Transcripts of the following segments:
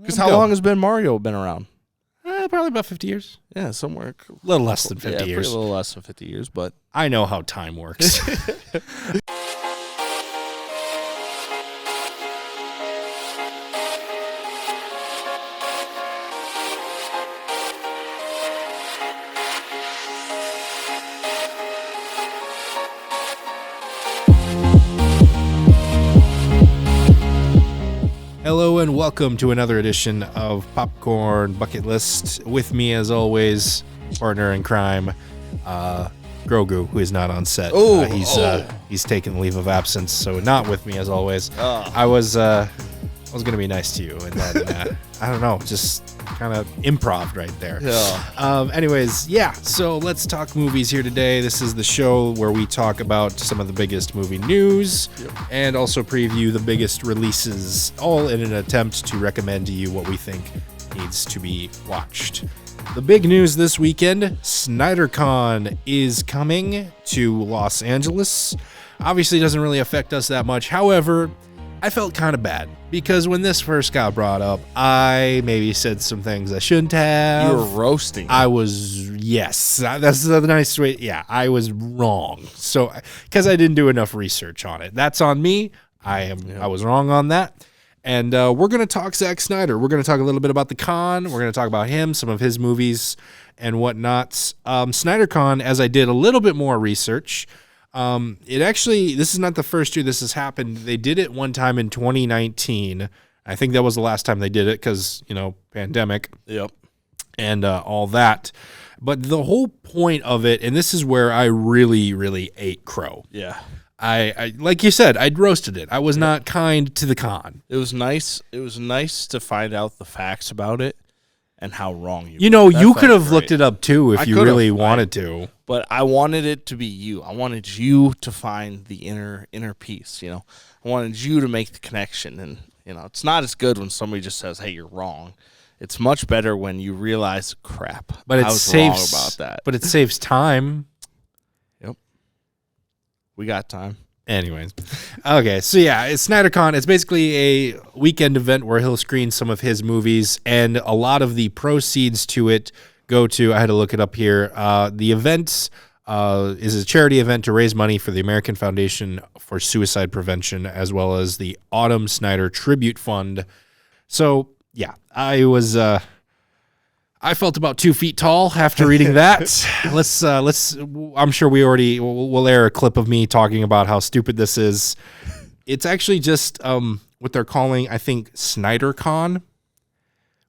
Because how long has Mario been around? Probably about 50 years. Yeah, somewhere. A little less than 50 years. A little less than 50 years, but I know how time works. Hello and welcome to another edition of Popcorn Bucket List. With me, as always, partner in crime, Grogu, who is not on set. He's taken leave of absence, so not with me as always. I was gonna be nice to you, and then I don't know, just kind of improv right there. Yeah. So let's talk movies here today. This is the show where we talk about some of the biggest movie news and also preview the biggest releases, all in an attempt to recommend to you what we think needs to be watched. The big news this weekend, Snyder Con is coming to Los Angeles. Obviously, it doesn't really affect us that much. However, I felt kind of bad because when this first got brought up, I maybe said some things I shouldn't have. You were roasting. Yes, that's the nice way. Yeah, I was wrong. So, because I didn't do enough research on it. That's on me. I was wrong on that. And we're going to talk Zack Snyder. We're going to talk a little bit about the con. We're going to talk about him, some of his movies and whatnot. Snyder Con, as I did a little bit more research, this is not the first year this has happened. They did it one time in 2019. I think that was the last time they did it because, pandemic. Yep. And all that. But the whole point of it, and this is where I really, really ate crow. Yeah. I like you said, I'd roasted it. I was not kind to the con. It was nice. It was nice to find out the facts about it and how wrong you were. You could have looked it up too if you really wanted to. But I wanted it to be you. I wanted you to find the inner peace, I wanted you to make the connection. And, it's not as good when somebody just says, hey, you're wrong. It's much better when you realize, crap, but I was wrong about that. But it saves time. Yep. We got time. Anyways. Okay, so yeah, it's Snyder Con. It's basically a weekend event where he'll screen some of his movies, and a lot of the proceeds to it go to, I had to look it up here, the event is a charity event to raise money for the American Foundation for Suicide Prevention, as well as the Autumn Snyder Tribute Fund. So, yeah, I felt about 2 feet tall after reading that. I'm sure we'll air a clip of me talking about how stupid this is. It's actually just what they're calling, I think, Snyder Con,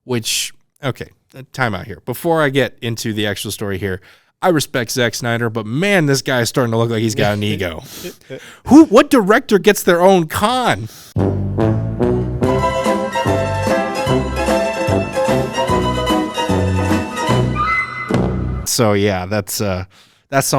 which, okay, time out here. Before I get into the actual story here, I respect Zack Snyder, but man, this guy is starting to look like he's got an ego. What director gets their own con? So yeah, that's on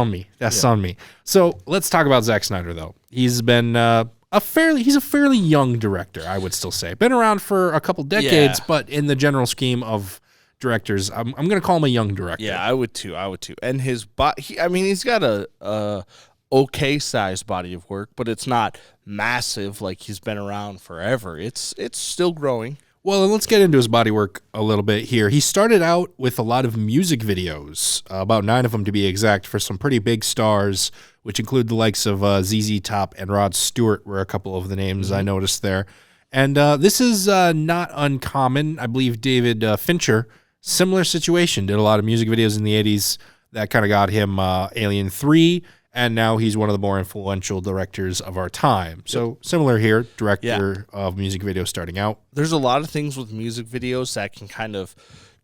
me. That's on me. So let's talk about Zack Snyder though. He's been he's a fairly young director, I would still say. Been around for a couple decades, but in the general scheme of directors, I'm going to call him a young director. Yeah, I would too. And his he's got a okay sized body of work, but it's not massive like he's been around forever. It's still growing. Well, let's get into his body work a little bit here. He started out with a lot of music videos, about 9 of them to be exact, for some pretty big stars, which include the likes of ZZ Top and Rod Stewart were a couple of the names I noticed there. And this is not uncommon. I believe David Fincher, similar situation, did a lot of music videos in the 80s. That kind of got him Alien 3, and now he's one of the more influential directors of our time. So similar here, director of music videos starting out. There's a lot of things with music videos that can kind of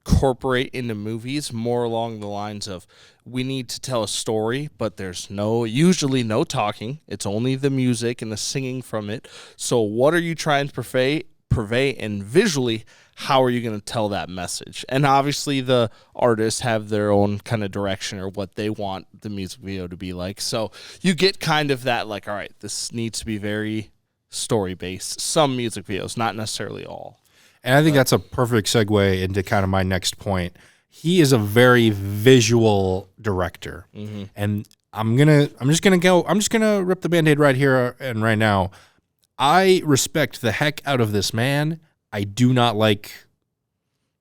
incorporate into movies, more along the lines of we need to tell a story, but there's usually no talking. It's only the music and the singing from it. So what are you trying to purvey, and visually, how are you going to tell that message? And obviously the artists have their own kind of direction or what they want the music video to be like. So you get kind of that, like, all right, this needs to be very story-based. Some music videos, not necessarily all. And I think that's a perfect segue into kind of my next point. He is a very visual director. Mm-hmm. And I'm just gonna rip the Band-Aid right here and right now. I respect the heck out of this man. I do not like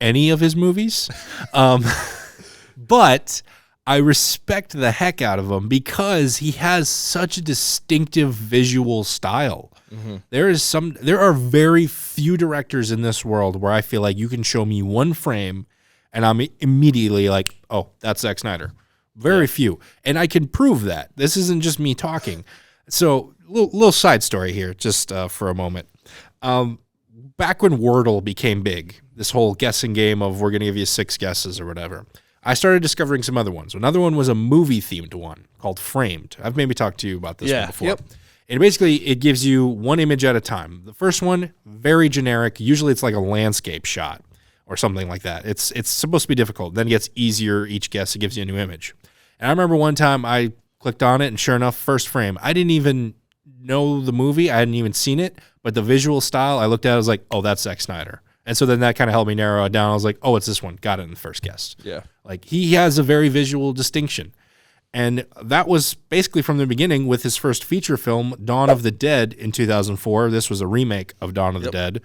any of his movies. But I respect the heck out of him because he has such a distinctive visual style. There are very few directors in this world where I feel like you can show me one frame and I'm immediately like, oh, that's Zack Snyder. Very few. And I can prove that. This isn't just me talking. So, little side story here, just for a moment. Back when Wordle became big, this whole guessing game of we're going to give you 6 guesses or whatever, I started discovering some other ones. Another one was a movie-themed one called Framed. I've maybe talked to you about this one before. Yep. And basically, it gives you one image at a time. The first one, very generic. Usually, it's like a landscape shot or something like that. It's supposed to be difficult. Then it gets easier. Each guess, it gives you a new image. And I remember one time I clicked on it, and sure enough, first frame. I didn't even know the movie. I hadn't even seen it. But the visual style, I looked at it, I was like, oh, that's Zack Snyder. And so then that kind of helped me narrow it down. I was like, oh, it's this one. Got it in the first guess. Yeah. Like, he has a very visual distinction. And that was basically from the beginning with his first feature film, Dawn of the Dead, in 2004. This was a remake of Dawn of the Dead.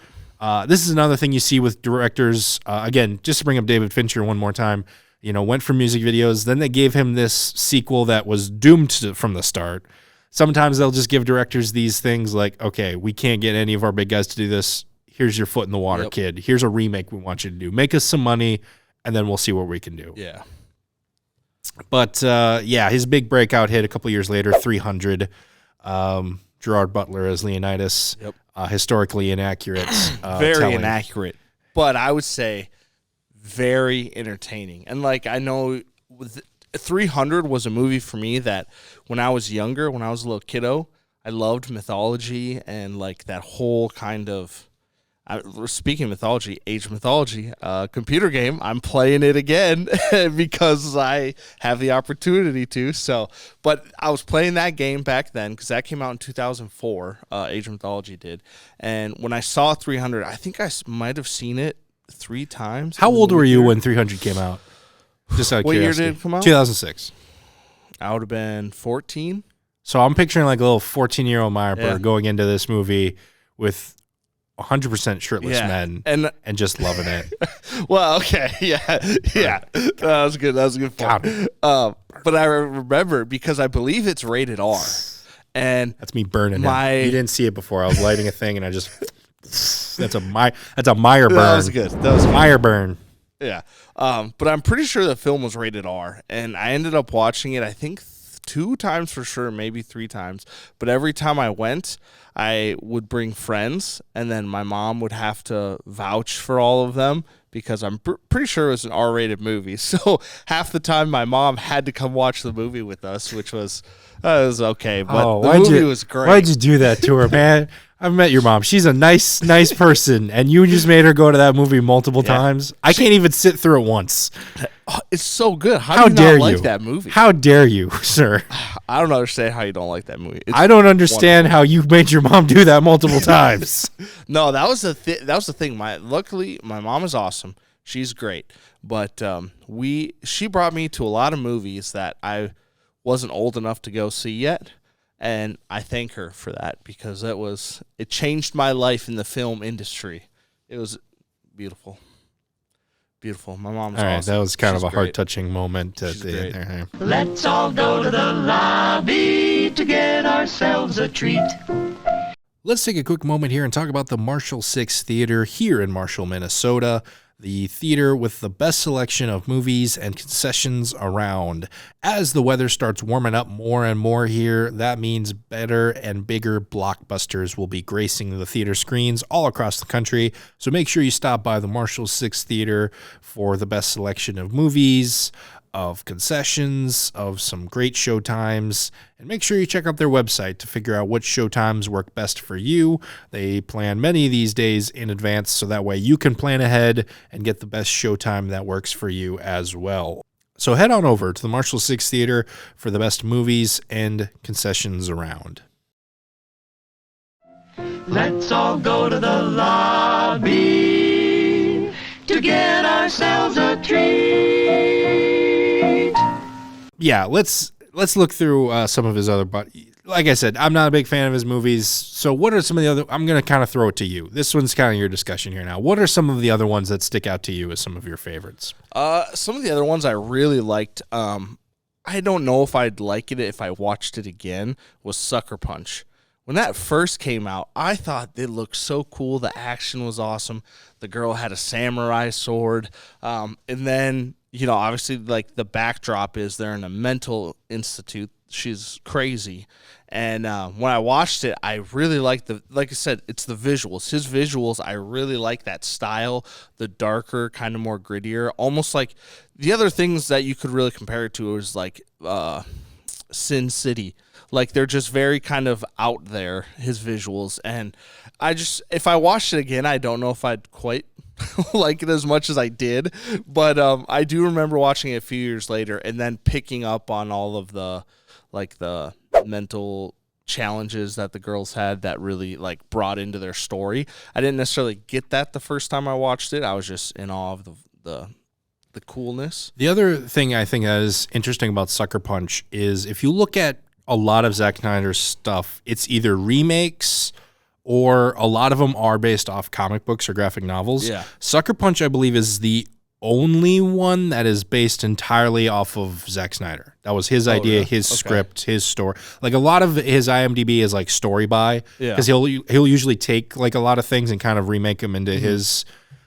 This is another thing you see with directors. Again, just to bring up David Fincher one more time, went for music videos. Then they gave him this sequel that was doomed from the start. Sometimes they'll just give directors these things like, okay, we can't get any of our big guys to do this. Here's your foot in the water, kid. Here's a remake we want you to do. Make us some money, and then we'll see what we can do. Yeah. But, his big breakout hit a couple years later, 300. Gerard Butler as Leonidas. Yep. Historically inaccurate. Very telling. inaccurate. But I would say very entertaining. And, I know 300 was a movie for me that when I was younger, when I was a little kiddo, I loved mythology and, that whole kind of... speaking of mythology, Age of Mythology, computer game, I'm playing it again because I have the opportunity to. So, but I was playing that game back then because that came out in 2004, Age of Mythology did. And when I saw 300, I think I might have seen it 3 times. How old were you when 300 came out? Just out of what curiosity. Year did it come out? 2006. I would have been 14. So I'm picturing a little 14-year-old Meyer going into this movie with 100% shirtless men and just loving it. Well, okay, yeah, that was good. That was a good point. But I remember because I believe it's rated R, and that's me burning it. You didn't see it before. I was lighting a thing, and I just that's a Meyer burn. That was good. That was Meyer burn. Yeah, but I'm pretty sure the film was rated R, and I ended up watching it. I think 2 times for sure, maybe 3 times. But every time I went, I would bring friends, and then my mom would have to vouch for all of them because I'm pretty sure it was an R-rated movie. So half the time, my mom had to come watch the movie with us, which was okay. But the movie was great. Why'd you do that to her, man? I've met your mom. She's a nice person, and you just made her go to that movie multiple times. I can't even sit through it once. It's so good. How do you not like that movie? How dare you, sir? I don't understand how you don't like that movie. I don't understand how you made your mom do that multiple times. No, that was the thing. Luckily, my mom is awesome. She's great. But she brought me to a lot of movies that I wasn't old enough to go see yet. And I thank her for that because it changed my life in the film industry. It was beautiful. Beautiful. My mom's awesome. All right, that was kind of a heart-touching moment at the end there. Let's all go to the lobby to get ourselves a treat. Let's take a quick moment here and talk about the Marshall 6 Theater here in Marshall, Minnesota. The theater with the best selection of movies and concessions around. As the weather starts warming up more and more here, that means better and bigger blockbusters will be gracing the theater screens all across the country. So make sure you stop by the Marshall 6 Theater for the best selection of movies, of concessions, of some great showtimes, and make sure you check out their website to figure out which showtimes work best for you. They plan many of these days in advance, so that way you can plan ahead and get the best showtime that works for you as well. So head on over to the Marshall 6 Theater for the best movies and concessions around. Let's all go to the lobby to get ourselves a treat. Yeah, let's let's look through some of his other. But like I said, I'm not a big fan of his movies. So what are some of the other? I'm going to kind of throw it to you. This one's kind of your discussion here now. What are some of the other ones that stick out to you as some of your favorites? Some of the other ones I really liked. I don't know if I'd like it if I watched it again. Was Sucker Punch. When that first came out, I thought it looked so cool. The action was awesome. The girl had a samurai sword. And then, obviously, like, the backdrop is they're in a mental institute. She's crazy. And when I watched it, I really liked like I said, it's the visuals. His visuals, I really like that style, the darker, kind of more grittier. Almost like the other things that you could really compare it to is like Sin City. Like, they're just very kind of out there, his visuals. And if I watched it again, I don't know if I'd quite like it as much as I did. But I do remember watching it a few years later and then picking up on all of the mental challenges that the girls had that really, like, brought into their story. I didn't necessarily get that the first time I watched it. I was just in awe of the coolness. The other thing I think that is interesting about Sucker Punch is if you look at a lot of Zack Snyder's stuff, it's either remakes or a lot of them are based off comic books or graphic novels. Yeah. Sucker Punch, I believe, is the only one that is based entirely off of Zack Snyder. That was his idea, his script, his story. Like, a lot of his IMDb is like story by, because he'll usually take like a lot of things and kind of remake them into his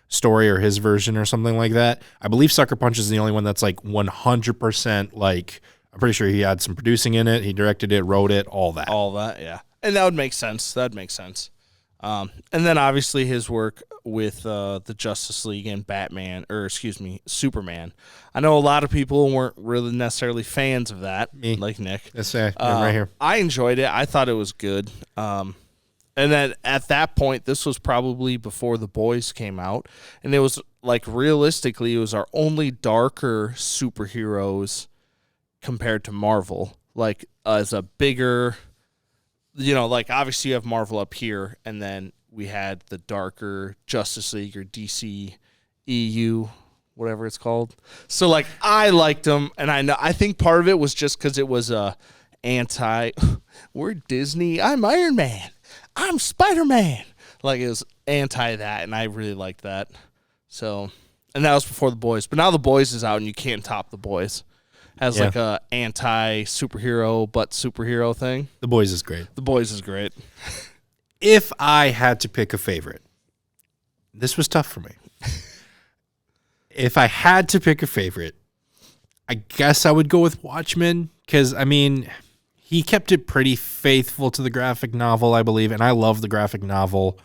story or his version or something like that. I believe Sucker Punch is the only one that's like 100% like. I'm pretty sure he had some producing in it. He directed it, wrote it, all that. All that, yeah. And that would make sense. That'd make sense. And then obviously his work with the Justice League and Superman. I know a lot of people weren't really necessarily fans of that, like Nick. Yes, right here. I enjoyed it. I thought it was good. And then at that point, this was probably before The Boys came out. And it was, like, realistically, it was our only darker superheroes compared to Marvel, like, as a bigger, like, obviously you have Marvel up here, and then we had the darker Justice League or DC EU, whatever it's called. So, like, I liked them, and I think part of it was just because it was we're Disney, I'm Iron Man, I'm Spider-Man. Like, it was anti that, and I really liked that. So, and that was before The Boys, but now The Boys is out, and you can't top The Boys. Has like a anti-superhero but superhero thing. The Boys is great. The Boys is great. If I had to pick a favorite, this was tough for me. If I had to pick a favorite, I guess I would go with Watchmen, because, I mean, he kept it pretty faithful to the graphic novel, I believe, and I love the graphic novel.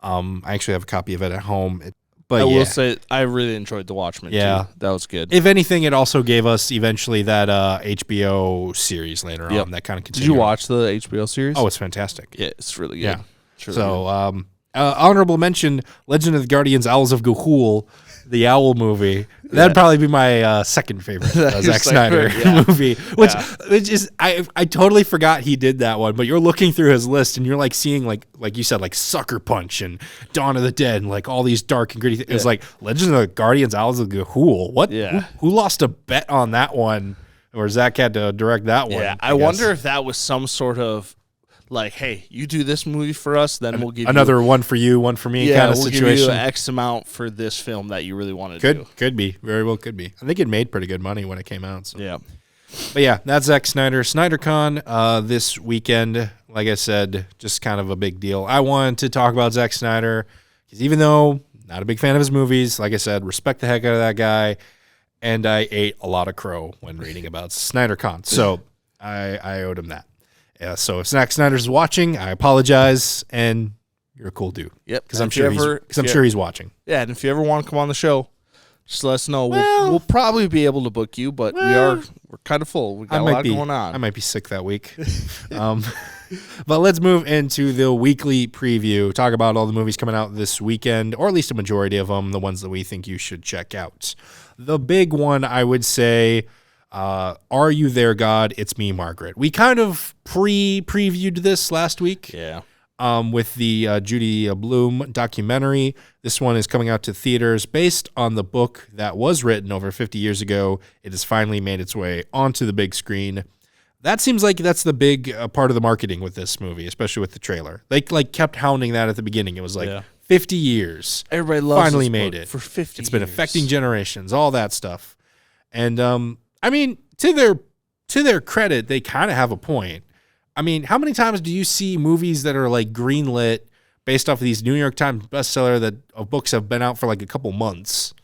I actually have a copy of it at home. But I will say I really enjoyed The Watchmen, too. That was good. If anything, it also gave us eventually that HBO series later on that kind of continued. Did you watch the HBO series? Oh, it's fantastic. Yeah, it's really good. Yeah. It's really good. Honorable mention, Legend of the Guardians Owls of Ga'Hoole, the Owl movie. That'd probably be my second favorite Zack Snyder movie, which is I totally forgot he did that one. But you're looking through his list and you're like seeing like you said, like Sucker Punch and Dawn of the Dead and like all these dark and gritty things. It's like Legend of the Guardians Owls of Ga'Hoole. What? Yeah. Who lost a bet on that one? Or Zack had to direct that one. Yeah, I wonder if that was some sort of, like, hey, you do this movie for us, then we'll give another you one for you, one for me kind of situation. We'll give you X amount for this film that you really want to do. Could be. Very well could be. I think it made pretty good money when it came out. So. Yeah. But yeah, that's Zack Snyder. Snyder Con this weekend, like I said, just kind of a big deal. I wanted to talk about Zack Snyder because even though not a big fan of his movies, like I said, respect the heck out of that guy. And I ate a lot of crow when reading about Snyder Con. So I owed him that. Yeah, so if Zack Snyder's watching, I apologize, and you're a cool dude. Yep. Because I'm sure he's watching. Yeah, and if you ever want to come on the show, just let us know. We'll probably be able to book you, but we're kind of full. We got a lot going on. I might be sick that week. But let's move into the weekly preview. Talk about all the movies coming out this weekend, or at least a majority of them, the ones that we think you should check out. The big one, I would say, Are You There, God? It's Me, Margaret. We kind of previewed this last week. Yeah. With the Judy Bloom documentary. This one is coming out to theaters based on the book that was written over 50 years ago. It has finally made its way onto the big screen. That seems like that's the big part of the marketing with this movie, especially with the trailer. They like kept hounding that at the beginning. It was like 50 years. Everybody loves finally this made book it for 50 It's been years. affecting generations, all that stuff. And I mean, to their credit, they kind of have a point. I mean, how many times do you see movies that are like greenlit based off of these New York Times bestseller that of books have been out for like a couple months?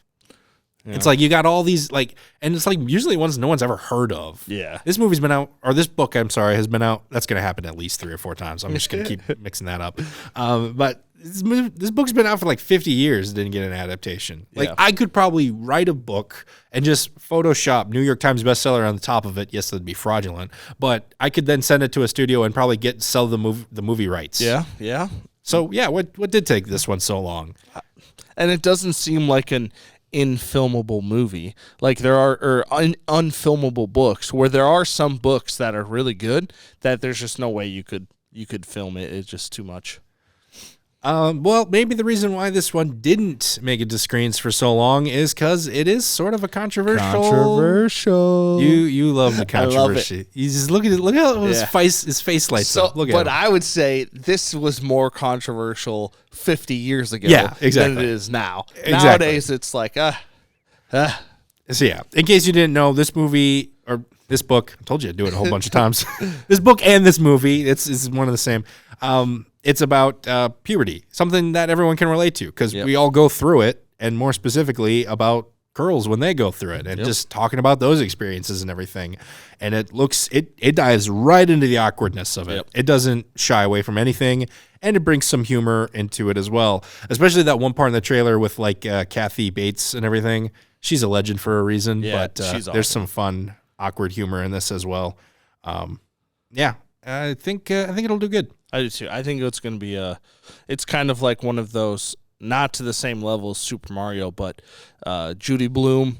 Yeah. It's like you got all these like, and it's like usually ones no one's ever heard of. Yeah. This movie's been out, or this book, I'm sorry, has been out. That's going to happen at least 3 or 4 times. I'm just going to keep mixing that up. But this book's been out for like 50 years. Didn't get an adaptation. Like I could probably write a book and just Photoshop New York Times bestseller on the top of it. Yes, that'd be fraudulent, but I could then send it to a studio and probably sell the movie rights. Yeah, yeah. So yeah, what did take this one so long? And it doesn't seem like an infilmable movie. Like there are unfilmable books where there are some books that are really good that there's just no way you could film it. It's just too much. Well, maybe the reason why this one didn't make it to screens for so long is because it is sort of a controversial. You love the controversy. I love it. You just look at it. Look how his face lights up. Look at but him. I would say this was more controversial 50 years ago exactly. than it is now. Exactly. Nowadays, it's like, So yeah, in case you didn't know, this movie or this book, I told you I'd do it a whole bunch of times. This book and this movie, it's one of the same. It's about puberty, something that everyone can relate to because we all go through it, and more specifically about girls when they go through it, and just talking about those experiences and everything. And it dives right into the awkwardness of it. It doesn't shy away from anything, and it brings some humor into it as well, especially that one part in the trailer with like Kathy Bates and everything. She's a legend for a reason, but she's awesome. There's some fun, awkward humor in this as well. I think it'll do good. I do too. I think it's going to be it's kind of like one of those, not to the same level as Super Mario, but Judy Blume,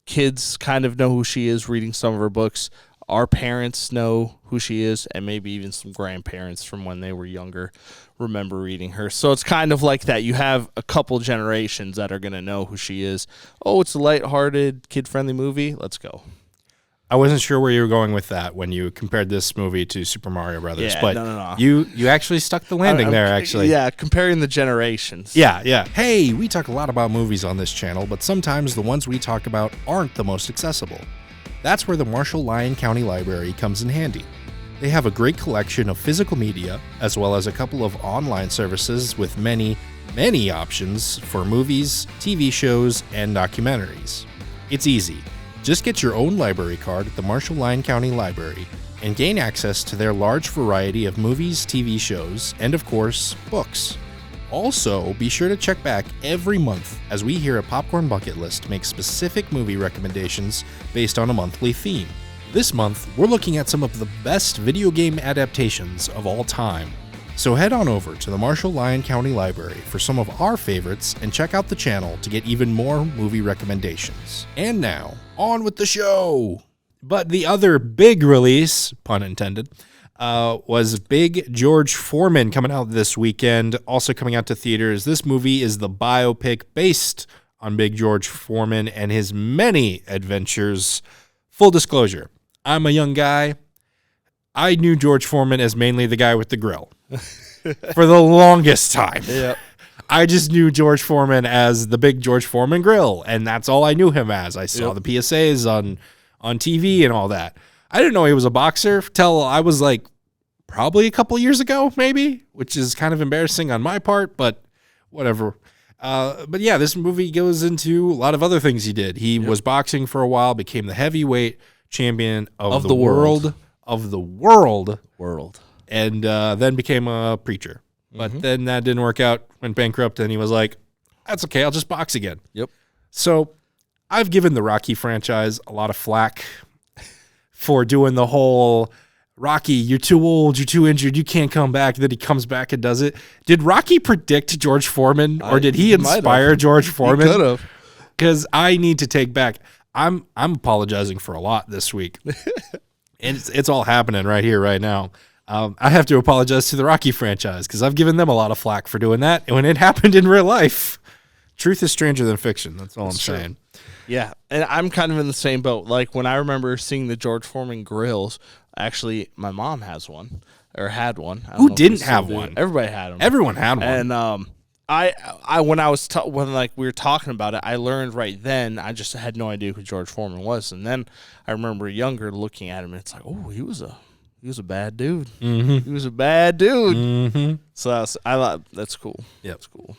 kids kind of know who she is reading some of her books. Our parents know who she is, and maybe even some grandparents from when they were younger remember reading her. So it's kind of like that. You have a couple generations that are going to know who she is. Oh, it's a lighthearted, kid-friendly movie. Let's go. I wasn't sure where you were going with that when you compared this movie to Super Mario Brothers, but no. You actually stuck the landing there, actually. Yeah, comparing the generations. Yeah. Hey, we talk a lot about movies on this channel, but sometimes the ones we talk about aren't the most accessible. That's where the Marshall-Lyon County Library comes in handy. They have a great collection of physical media, as well as a couple of online services with many, many options for movies, TV shows, and documentaries. It's easy. Just get your own library card at the Marshall-Lyon County Library and gain access to their large variety of movies, TV shows, and of course, books. Also, be sure to check back every month as we here at Popcorn Bucket List make specific movie recommendations based on a monthly theme. This month, we're looking at some of the best video game adaptations of all time. So head on over to the Marshall-Lyon County Library for some of our favorites and check out the channel to get even more movie recommendations. And now, on with the show! But the other big release, pun intended, was Big George Foreman coming out this weekend, also coming out to theaters. This movie is the biopic based on Big George Foreman and his many adventures. Full disclosure, I'm a young guy. I knew George Foreman as mainly the guy with the grill for the longest time. Yep. I just knew George Foreman as the Big George Foreman grill, and that's all I knew him as. I saw the PSAs on TV and all that. I didn't know he was a boxer till I was like probably a couple years ago, maybe, which is kind of embarrassing on my part, but whatever. But yeah, this movie goes into a lot of other things he did. He was boxing for a while, became the heavyweight champion of the world. Of the world, and then became a preacher. But then that didn't work out, went bankrupt, and he was like, that's okay, I'll just box again. Yep. So I've given the Rocky franchise a lot of flack for doing the whole, Rocky, you're too old, you're too injured, you can't come back. Then he comes back and does it. Did Rocky predict George Foreman, or did he inspire George Foreman? He could have. Because I need to take back. I'm apologizing for a lot this week. And it's all happening right here, right now. I have to apologize to the Rocky franchise because I've given them a lot of flack for doing that. And when it happened in real life, truth is stranger than fiction. That's all I'm saying. Yeah, and I'm kind of in the same boat. Like when I remember seeing the George Foreman grills, Actually, my mom has one or had one. I don't Who know if we didn't still have do. one? Everybody had them. Everyone had one. And I when I was when like we were talking about it, I learned right then. I just had no idea who George Foreman was, and then I remember younger looking at him, and it's like, oh, he was a bad dude. Mm-hmm. He was a bad dude. Mm-hmm. So that's cool. Yeah, that's cool.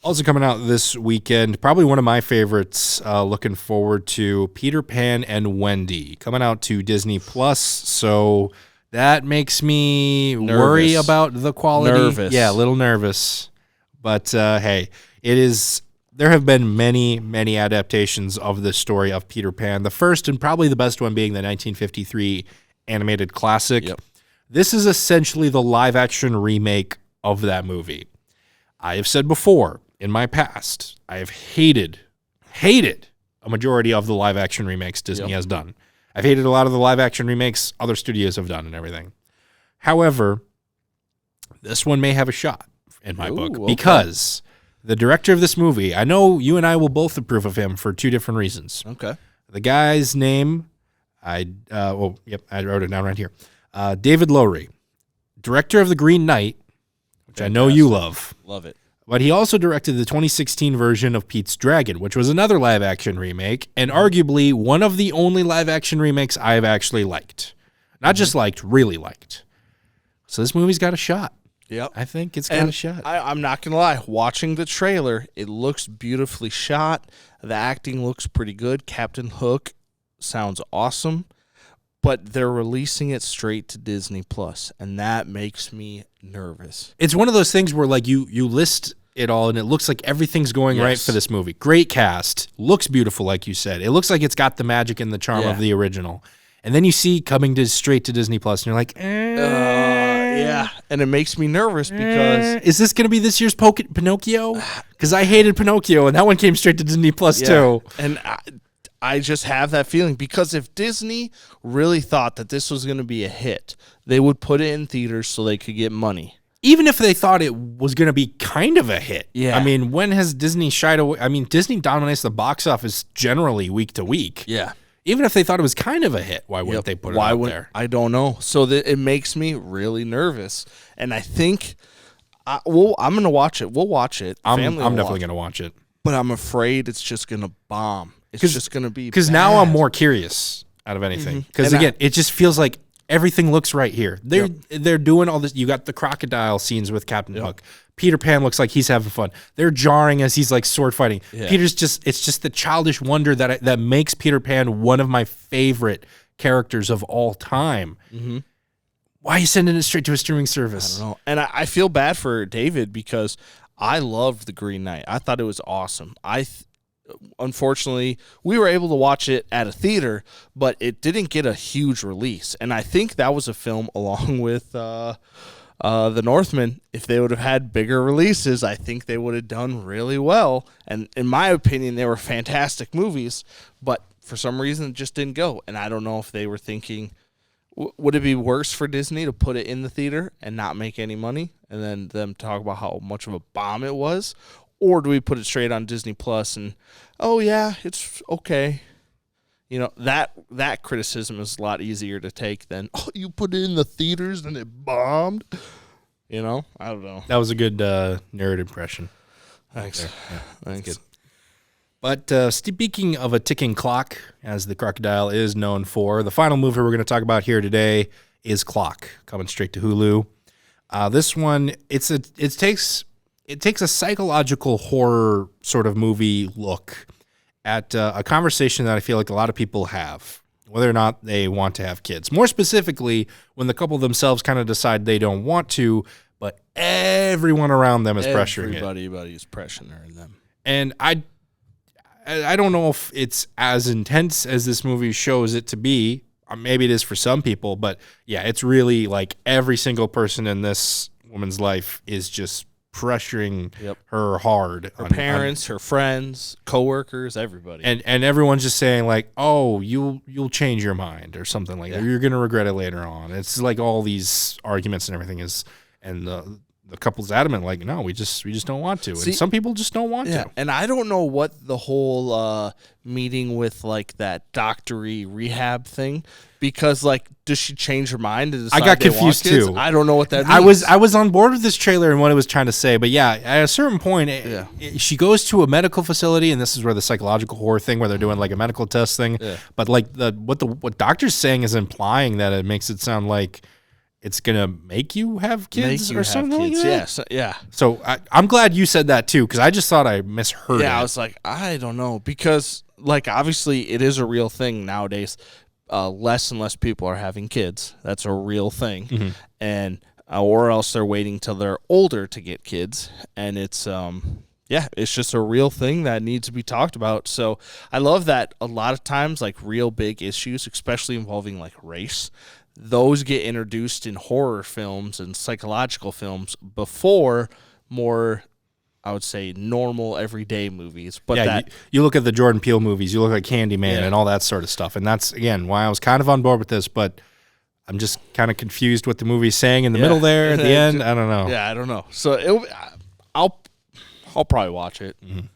Also coming out this weekend, probably one of my favorites. Looking forward to Peter Pan and Wendy coming out to Disney Plus. So that makes me worry about the quality. Nervous. Yeah, a little nervous. But hey, it is. There have been many adaptations of the story of Peter Pan. The first and probably the best one being the 1953 animated classic. Yep. This is essentially the live-action remake of that movie. I have said before in my past, I have hated a majority of the live-action remakes Disney has done. I've hated a lot of the live-action remakes other studios have done and everything. However, this one may have a shot in my book because the director of this movie, I know you and I will both approve of him for two different reasons. Okay. The guy's name, I wrote it down right here. David Lowery, director of The Green Knight, which I know you love. Love it. But he also directed the 2016 version of Pete's Dragon, which was another live-action remake, and arguably one of the only live-action remakes I've actually liked. Not just liked, really liked. So this movie's got a shot. Yep. I think it's got a shot. I'm not going to lie. Watching the trailer, it looks beautifully shot. The acting looks pretty good. Captain Hook sounds awesome. But they're releasing it straight to Disney Plus, and that makes me nervous. It's one of those things where like you list it all, and it looks like everything's going right for this movie. Great cast. Looks beautiful, like you said. It looks like it's got the magic and the charm of the original. And then you see coming to straight to Disney Plus, and you're like, yeah. And it makes me nervous because... Is this going to be this year's Pinocchio? Because I hated Pinocchio, and that one came straight to Disney Plus, too. And I just have that feeling because if Disney really thought that this was going to be a hit, they would put it in theaters so they could get money. Even if they thought it was going to be kind of a hit. Yeah. I mean, when has Disney shied away? I mean, Disney dominates the box office generally week to week. Yeah. Even if they thought it was kind of a hit, why wouldn't they put it out there? I don't know. So it makes me really nervous. And I think I'm going to watch it. We'll watch it. I'm definitely going to watch it. But I'm afraid it's just going to bomb. It's just going to be because now I'm more curious out of anything. Because again, it just feels like everything looks right here. They're doing all this. You got the crocodile scenes with Captain Hook. Peter Pan looks like he's having fun. They're jarring as he's like sword fighting. Yeah. It's just the childish wonder that makes Peter Pan one of my favorite characters of all time. Mm-hmm. Why are you sending it straight to a streaming service? I don't know. And I feel bad for David because I loved The Green Knight. I thought it was awesome. Unfortunately, we were able to watch it at a theater, but it didn't get a huge release. And I think that was a film along with The Northman. If they would have had bigger releases, I think they would have done really well. And in my opinion, they were fantastic movies, but for some reason it just didn't go. And I don't know if they were thinking, would it be worse for Disney to put it in the theater and not make any money and then them talk about how much of a bomb it was? Or do we put it straight on Disney Plus and, oh, yeah, it's okay. You know, that criticism is a lot easier to take than, oh, you put it in the theaters and it bombed. You know, I don't know. That was a good nerd impression. Thanks. Yeah, Thanks. Good. But speaking of a ticking clock, as the crocodile is known for, the final movie we're going to talk about here today is Clock, coming straight to Hulu. This one, it takes a psychological horror sort of movie look at a conversation that I feel like a lot of people have, whether or not they want to have kids. More specifically, when the couple themselves kind of decide they don't want to, but everyone around them is pressuring it. Everybody's pressuring them. And I don't know if it's as intense as this movie shows it to be. Maybe it is for some people, but yeah, it's really like every single person in this woman's life is just pressuring her hard. Her parents, her friends, coworkers, everybody. And everyone's just saying like, oh, you'll change your mind or something like that. You're going to regret it later on. It's like all these arguments and everything is, and the the couple's adamant, like, no, we just don't want to. And some people just don't want to. And I don't know what the whole meeting with like that doctory rehab thing, because like, does she change her mind? I got confused too. I don't know what that means. I was on board with this trailer and what it was trying to say, but yeah, at a certain point, she goes to a medical facility, and this is where the psychological horror thing, where they're doing like a medical test thing. Yeah. But like what doctor's saying is implying that it makes it sound like it's gonna make you have kids or something like that. Yeah. So I'm glad you said that too, because I just thought I misheard it. Yeah, I was like, I don't know, because like obviously it is a real thing nowadays. Less and less people are having kids. That's a real thing, and or else they're waiting till they're older to get kids, and it's it's just a real thing that needs to be talked about. So I love that a lot of times, like real big issues, especially involving like race, those get introduced in horror films and psychological films before more, I would say, normal everyday movies. But yeah, you look at the Jordan Peele movies, you look at Candyman and all that sort of stuff. And that's, again, why I was kind of on board with this, but I'm just kind of confused what the movie's saying in the middle there at the end. I don't know. Yeah, I don't know. So I'll probably watch it. Mm-hmm.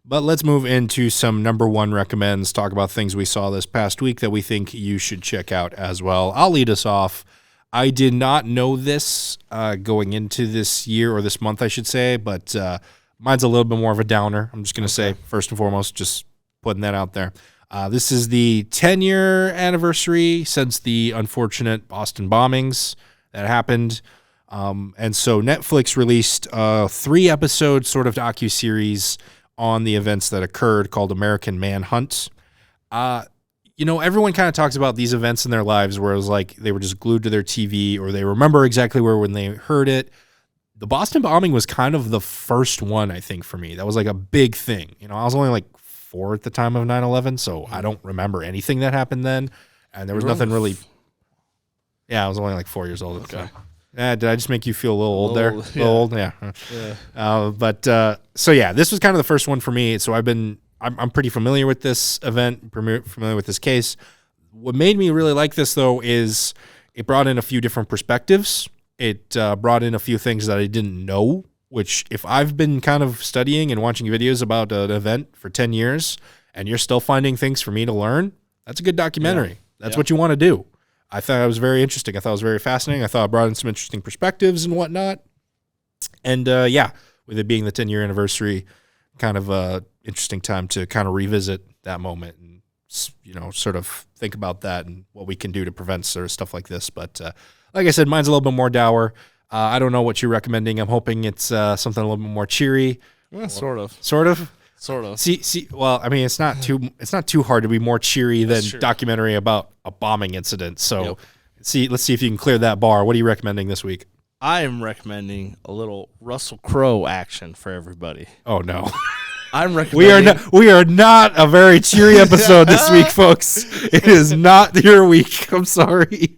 But let's move into some number one recommends, talk about things we saw this past week that we think you should check out as well. I'll lead us off. I did not know this going into this year, or this month, I should say, but mine's a little bit more of a downer. I'm just going to say, first and foremost, just putting that out there. This is the 10-year anniversary since the unfortunate Boston bombings that happened. And so Netflix released a 3-episode sort of docuseries on the events that occurred called American Manhunt. Everyone kind of talks about these events in their lives where it was like they were just glued to their TV, or they remember exactly where when they heard it. The Boston bombing was kind of the first one, I think, for me. That was like a big thing. I was only like 4 at the time of 9/11, so I don't remember anything that happened then. And there was nothing really... Yeah, I was only like 4 years old. Okay. Did I just make you feel a little old there? A little old? Yeah. So yeah, this was kind of the first one for me. So I'm pretty familiar with this event, familiar with this case. What made me really like this, though, is it brought in a few different perspectives. It brought in a few things that I didn't know, which if I've been kind of studying and watching videos about an event for 10 years and you're still finding things for me to learn, that's a good documentary. Yeah. That's what you want to do. I thought it was very interesting. I thought it was very fascinating. I thought it brought in some interesting perspectives and whatnot. And with it being the 10-year anniversary, kind of a interesting time to kind of revisit that moment and, sort of think about that and what we can do to prevent sort of stuff like this. But like I said, mine's a little bit more dour. I don't know what you're recommending. I'm hoping it's something a little bit more cheery. Well, sort of. Sort of? Sort of. See. Well, I mean, it's not too hard to be more cheery than documentary about a bombing incident. So, let's see if you can clear that bar. What are you recommending this week? I am recommending a little Russell Crowe action for everybody. Oh no. I'm recommending. We are not a very cheery episode this week, folks. It is not your week. I'm sorry.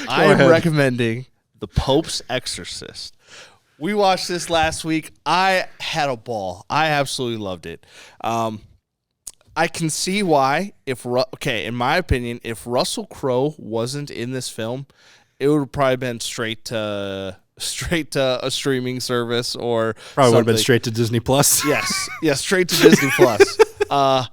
I am recommending The Pope's Exorcist. We watched this last week. I had a ball. I absolutely loved it. I can see why. In my opinion, if Russell Crowe wasn't in this film, it would have probably been straight to a streaming service, or probably would have been straight to Disney Plus. Yes, straight to Disney Plus.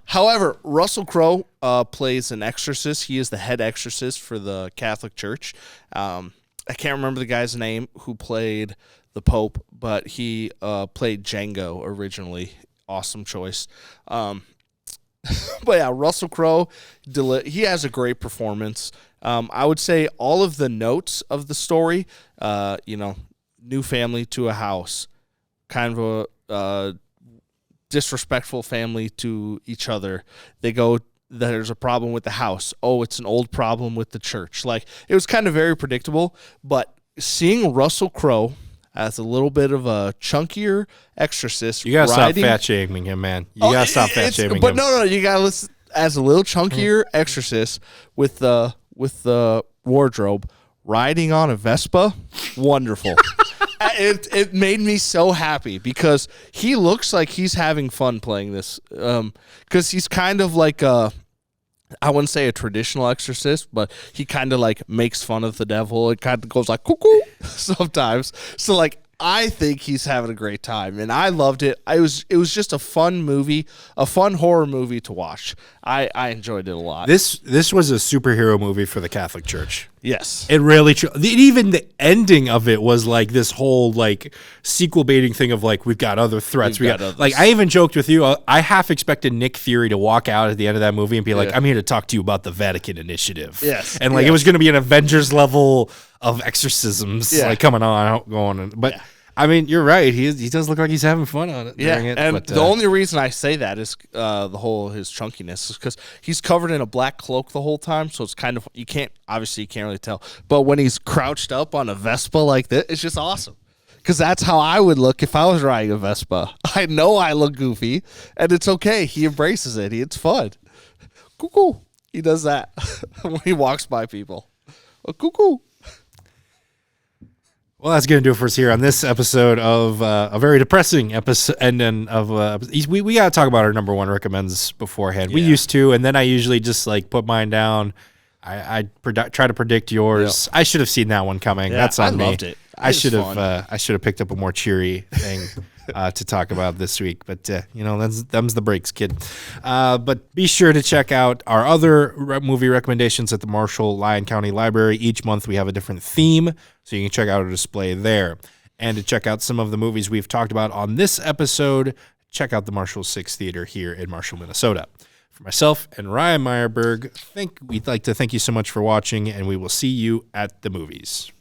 However, Russell Crowe plays an exorcist. He is the head exorcist for the Catholic Church. I can't remember the guy's name who played the Pope, but he played Django originally. Awesome choice. But yeah, Russell Crowe, he has a great performance. I would say all of the notes of the story, new family to a house, kind of a disrespectful family to each other. There's a problem with the house. Oh, it's an old problem with the church. Like, it was kind of very predictable, but seeing Russell Crowe as a little bit of a chunkier exorcist. You gotta stop fat shaming him, man. You gotta stop fat shaming him. But no, you gotta listen as a little chunkier exorcist with the wardrobe, riding on a Vespa. Wonderful. It made me so happy because he looks like he's having fun playing this. Because he's kind of like I wouldn't say a traditional exorcist, but he kind of like makes fun of the devil. It kind of goes like cuckoo sometimes. So like I think he's having a great time, and I loved it. It was just a fun movie, a fun horror movie to watch. I enjoyed it a lot. This was a superhero movie for the Catholic Church. Yes, It really, even the ending of it was like this whole like sequel baiting thing of like, we've got other threats. We've got others. Like, I even joked with you, I half expected Nick Fury to walk out at the end of that movie and be like, I'm here to talk to you about the Vatican Initiative. Yes. And like, it was going to be an Avengers level of exorcisms like coming on, going. But I mean, you're right. He does look like he's having fun on it. Yeah, during it, and but, the only reason I say that is the whole his chunkiness is because he's covered in a black cloak the whole time, so it's kind of you can't really tell. But when he's crouched up on a Vespa like this, it's just awesome. Because that's how I would look if I was riding a Vespa. I know I look goofy, and it's okay. He embraces it. It's fun. Cuckoo. He does that when he walks by people. A cuckoo. Well, that's going to do it for us here on this episode of a very depressing episode. And then we got to talk about our number one recommends beforehand. We used to, and then I usually just like put mine down. I try to predict yours. I should have seen that one coming. Yeah, That's on me. I loved it. I should have picked up a more cheery thing to talk about this week. But them's the breaks, kid. But be sure to check out our other movie recommendations at the Marshall Lyon County Library. Each month we have a different theme, so you can check out a display there. And to check out some of the movies we've talked about on this episode, check out the Marshall 6 Theater here in Marshall, Minnesota. For myself and Ryne Meyerberg, we'd like to thank you so much for watching, and we will see you at the movies.